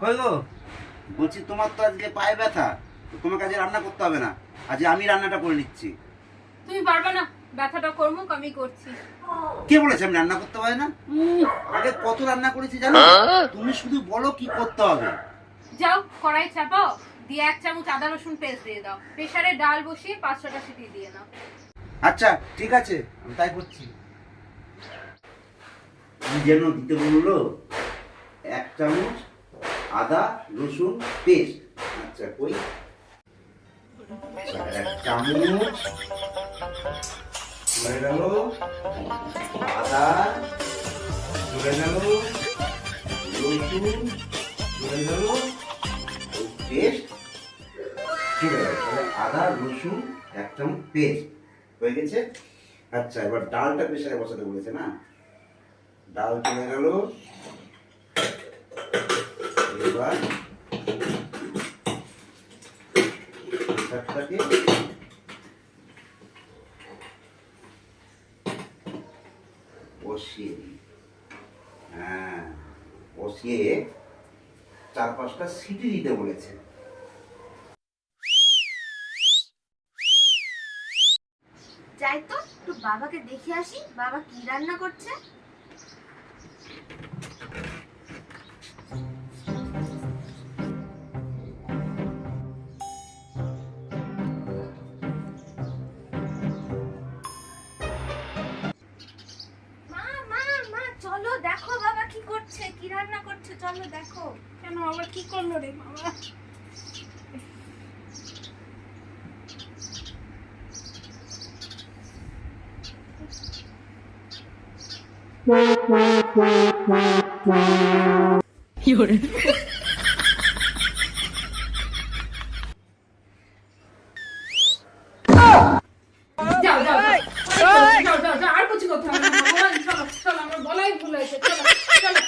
কই গো, বলছি তোমার তো আজকে পায়ে ব্যথা, তো তোমার কাছে রান্না করতে হবে না, আজ আমি রান্নাটা করে নিচ্ছি। তুমি পারবে না, ব্যথাটা কর্মুক আমি করছি। কে বলেছে আমি রান্না করতে পারি না? আগে কত রান্না করেছি জানো? তুমি শুধু বলো কি করতে হবে। যাও কড়াই চাপাও, দিয়ে 1 চামচ আদা রসুন পেস্ট দিয়ে দাও, প্রেসারে ডাল বসিয়ে 5-6টা সিটি দিয়ে নাও। আচ্ছা ঠিক আছে, আমি তাই করছি। কি যেন দিতে বললো? 1 চামচ আদা রসুন পেস্ট। আচ্ছা কই, 1 চামচ হয়ে গেল আদা, হয়ে গেল রসুন, হয়ে গেল পেস্ট, ঠিক আছে। তাহলে আদা রসুন 1 চামচ পেস্ট হয়ে গেছে। আচ্ছা এবার ডালটা প্রেসারে বসাতে বলেছে না, ডাল চলে গেল। এবার প্রেসারটাকে বসিয়ে দিই। হ্যাঁ, বসিয়ে 4-5টা সিটি দিতে বলেছে। যাই তো একটু বাবাকে দেখে আসি, বাবা কি রান্না করছে। মা মা মা চলো দেখো বাবা কি করছে, কি রান্না করছে, চলো দেখো। কেন আবার কি করলো রে বাবা? যাও যাও যাও যাও যাও যাও, আর কিছু কথা হবে না। চলো চলো, আমার বলাই ভুল হয়েছে, চলো চলো।